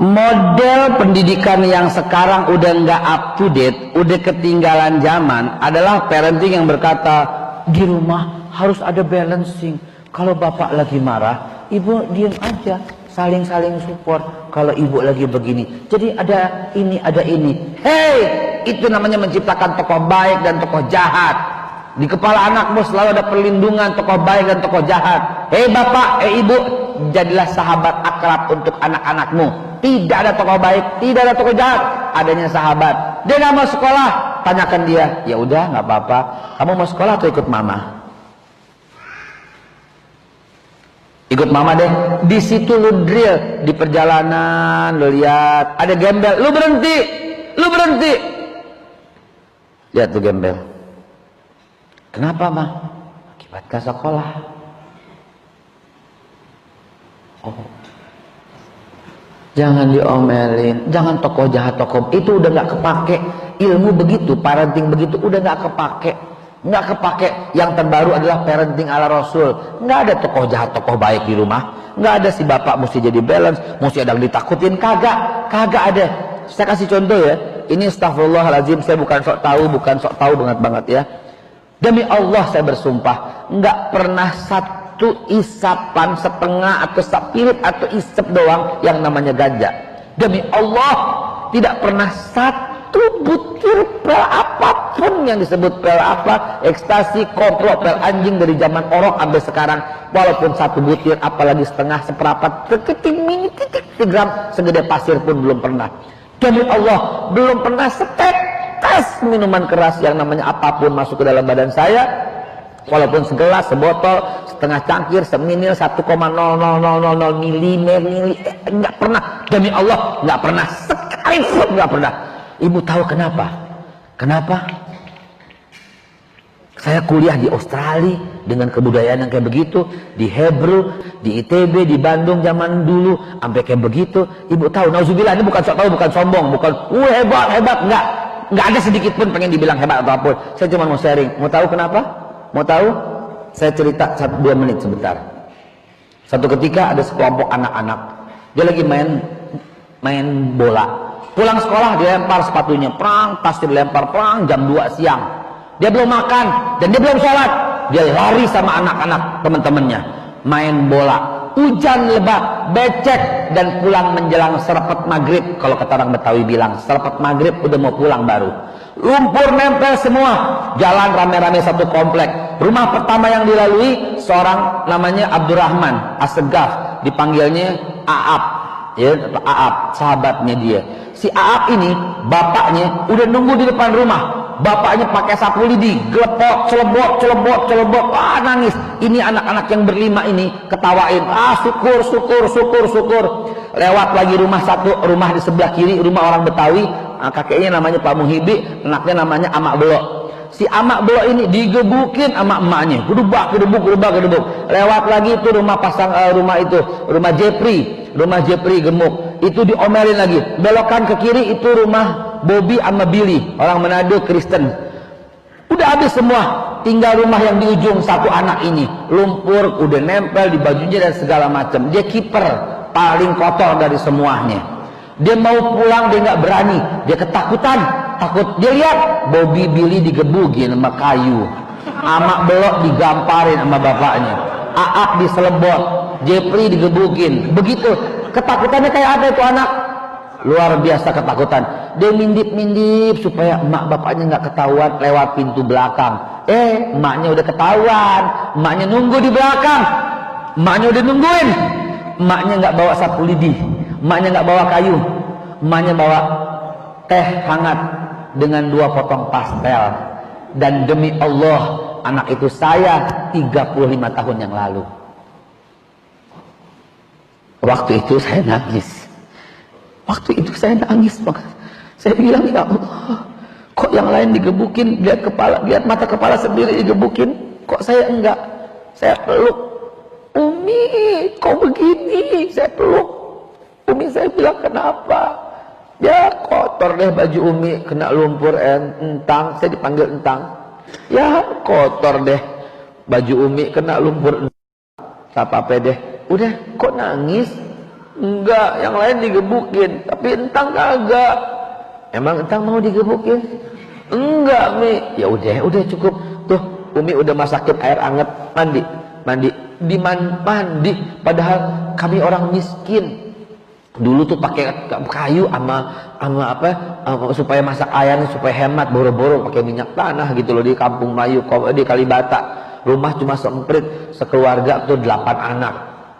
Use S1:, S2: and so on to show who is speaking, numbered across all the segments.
S1: Model pendidikan yang sekarang udah nggak up to date, udah ketinggalan zaman adalah parenting yang berkata di rumah harus ada balancing. Kalau bapak lagi marah, ibu diem aja, saling-saling support. Kalau ibu lagi begini, jadi ada ini, ada ini. Hey, itu namanya menciptakan tokoh baik dan tokoh jahat. Di kepala anakmu selalu ada perlindungan tokoh baik dan tokoh jahat. Hei bapak, ibu, jadilah sahabat akrab untuk anak-anakmu. Tidak ada tokoh baik, tidak ada tokoh jahat, adanya sahabat. Dia nggak mau sekolah, tanyakan dia. Ya udah, nggak apa-apa. Kamu mau sekolah atau ikut mama? Ikut mama deh. Di situ lu drill, di perjalanan lu lihat ada gembel, lu berhenti, lu berhenti. Lihat tuh gembel. Kenapa mah? Akibat gak sekolah. Oh. Jangan diomelin, jangan tokoh jahat tokoh itu udah nggak kepake. Ilmu begitu, parenting begitu udah nggak kepake, nggak kepake. Yang terbaru adalah parenting ala Rasul. Nggak ada tokoh jahat tokoh baik di rumah, nggak ada si bapak mesti jadi balance, mesti ada yang ditakutin, kagak ada. Saya kasih contoh ya, ini astagfirullahaladzim, saya bukan sok tahu banget ya. Demi Allah saya bersumpah, nggak pernah satu isapan setengah atau sapirit atau isep doang yang namanya ganja. Demi Allah tidak pernah satu butir pil apapun yang disebut pil apa, ekstasi, koplo, pil anjing dari zaman orok sampai sekarang, walaupun satu butir, apalagi setengah, seperempat, titik gram segede pasir pun belum pernah. Demi Allah belum pernah setetes minuman keras yang namanya apapun masuk ke dalam badan saya. Walaupun segelas, sebotol, setengah cangkir, seminil, 1,000000 mili, nggak pernah. Demi Allah, nggak pernah. Sekali pun nggak pernah. Ibu tahu kenapa? Kenapa? Saya kuliah di Australia dengan kebudayaan yang kayak begitu, di Hebrew, di ITB, di Bandung zaman dulu, sampai kayak begitu. Ibu tahu, nauzubillah, ini bukan sok tahu, bukan sombong, bukan hebat, nggak ada sedikit pun pengen dibilang hebat atau apapun. Saya cuma mau sharing. Mau tahu kenapa? Mau tahu? Saya cerita 1-2 menit sebentar. Satu ketika ada sekelompok anak-anak, dia lagi main bola. Pulang sekolah dia lempar sepatunya, perang, tas dilempar, perang, jam 2 siang. Dia belum makan dan dia belum sholat. Dia lari sama anak-anak teman-temannya main bola. Hujan lebat, becek, dan pulang menjelang serpet maghrib. Kalau kata orang Betawi bilang, serpet maghrib udah mau pulang baru. Lumpur nempel semua, jalan rame-rame satu komplek. Rumah pertama yang dilalui seorang namanya Abdurrahman As-Segaf, dipanggilnya Aap, ya, Aap, sahabatnya dia. Si Aap ini bapaknya udah nunggu di depan rumah. Bapaknya pakai sapu lidi, gelepot, celebot, wah nangis. Ini anak-anak yang berlima ini ketawain, syukur. Lewat lagi rumah satu, rumah di sebelah kiri, rumah orang Betawi, kakeknya namanya Pak Muhibi, anaknya namanya Amak Belok. Si Amak Belok ini digebukin sama emaknya, gedubak. Lewat lagi itu rumah Jepri gemuk, itu diomelin lagi. Belokan ke kiri itu rumah Bobby sama Billy, orang Manado Kristen. Udah habis semua, tinggal rumah yang di ujung satu anak ini. Lumpur udah nempel di bajunya dan segala macam. Dia kiper paling kotor dari semuanya. Dia mau pulang dia nggak berani, dia ketakutan, takut. Dia lihat Bobby Billy digebukin sama kayu, Amak Belok digamparin sama bapaknya, Aap diselebot, Jepri digebukin. Begitu ketakutannya kayak apa itu anak? Luar biasa ketakutan. Dia mindip supaya emak bapaknya nggak ketahuan lewat pintu belakang. Emaknya udah ketahuan, emaknya nunggu di belakang, emaknya udah nungguin. Emaknya nggak bawa sapu lidi, emaknya nggak bawa kayu, emaknya bawa teh hangat dengan 2 potong pastel. Dan demi Allah, anak itu saya 35 tahun yang lalu. Waktu itu saya nangis. Saya bilang, ya Allah, kok yang lain digebukin, lihat mata kepala sendiri digebukin, kok saya enggak? Saya peluk, Umi, kok begini? Saya peluk Umi, saya bilang kenapa? Ya kotor deh baju Umi, kena lumpur entang, saya dipanggil entang. Ya kotor deh baju Umi, kena lumpur entang. Tak apa-apa deh. Udah, kok nangis? Enggak, yang lain digebukin, tapi entang kagak. Emang entang mau digebukin? Enggak, Mi. Ya udah cukup. Tuh, Umi udah masakin air anget, mandi. Mandi. Padahal kami orang miskin. Dulu tuh pakai kayu sama apa supaya masak airnya supaya hemat, boro-boro pakai minyak tanah gitu loh di kampung Melayu di Kalibata. Rumah cuma semprit, sekeluarga tuh 8 anak.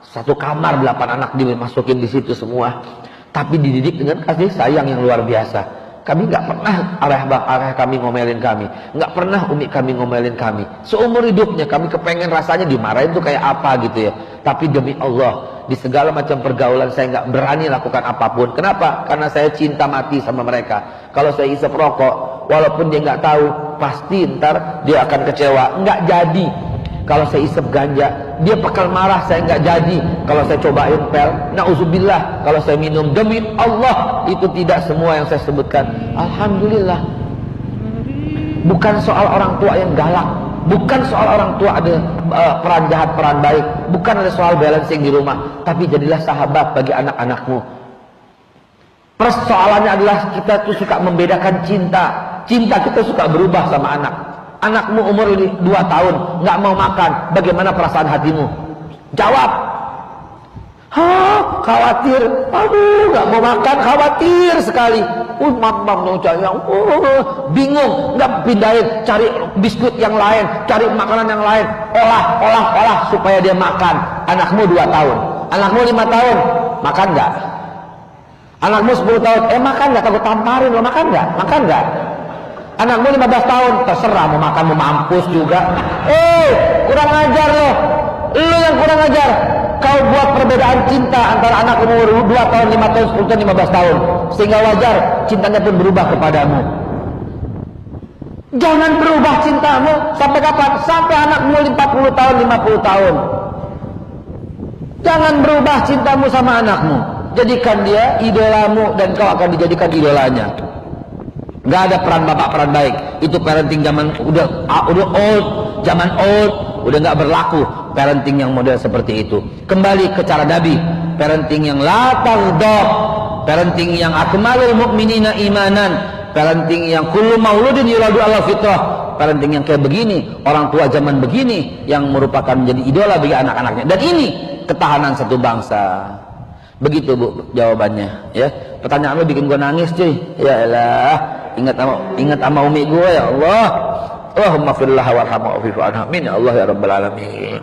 S1: Satu kamar 8 anak dimasukin di situ semua. Tapi dididik dengan kasih sayang yang luar biasa. Kami nggak pernah arah kami ngomelin kami, nggak pernah umi kami ngomelin kami. Seumur hidupnya kami kepengen rasanya dimarahin tuh kayak apa gitu ya. Tapi demi Allah, di segala macam pergaulan saya nggak berani lakukan apapun. Kenapa? Karena saya cinta mati sama mereka. Kalau saya isep rokok, walaupun dia nggak tahu, pasti ntar dia akan kecewa. Nggak jadi. Kalau saya isep ganja, dia bakal marah, saya nggak jadi. Kalau saya cobain pel, na'udzubillah. Kalau saya minum, demi Allah, itu tidak semua yang saya sebutkan. Alhamdulillah. Bukan soal orang tua yang galak, bukan soal orang tua ada peran jahat, peran baik, bukan ada soal balancing di rumah, tapi jadilah sahabat bagi anak-anakmu. Persoalannya adalah kita tuh suka membedakan cinta. Cinta kita suka berubah sama anak. Anakmu umur 2 tahun nggak mau makan, bagaimana perasaan hatimu? Jawab. Khawatir. Aduh, nggak mau makan, khawatir sekali. Mam dong sayang. Bingung, nggak pindahin, cari biskuit yang lain, cari makanan yang lain, olah supaya dia makan. Anakmu 2 tahun, anakmu 5 tahun, makan nggak? Anakmu 10 tahun, makan nggak? Takut tamparin lo, makan nggak? Makan nggak? Anakmu 15 tahun, terserah mau makan, mau mampus juga. Kurang ajar loh. Lu yang kurang ajar. Kau buat perbedaan cinta antara anak umur 2 tahun, 5 tahun, 10 tahun, 15 tahun. Sehingga wajar cintanya pun berubah kepadamu. Jangan berubah cintamu. Sampai kapan? Sampai anakmu 40 tahun, 50 tahun. Jangan berubah cintamu sama anakmu. Jadikan dia idolamu dan kau akan dijadikan idolanya. Gak ada peran bapak, peran baik. Itu parenting zaman udah old, zaman old, udah gak berlaku parenting yang model seperti itu. Kembali ke cara Nabi, parenting yang la taghdab, parenting yang akmalul mu'minina imanan, parenting yang kullu mauludin yuladu ala fitrah, parenting yang kayak begini, orang tua zaman begini yang merupakan menjadi idola bagi anak-anaknya. Dan ini ketahanan satu bangsa. Begitu Bu jawabannya ya. Pertanyaan lu bikin gua nangis cuy. Ya elah, ingat sama umi gua ya Allah. Allahumma firlah warhamhu wa'fu anhu. Amin ya Allah ya rabbal alamin.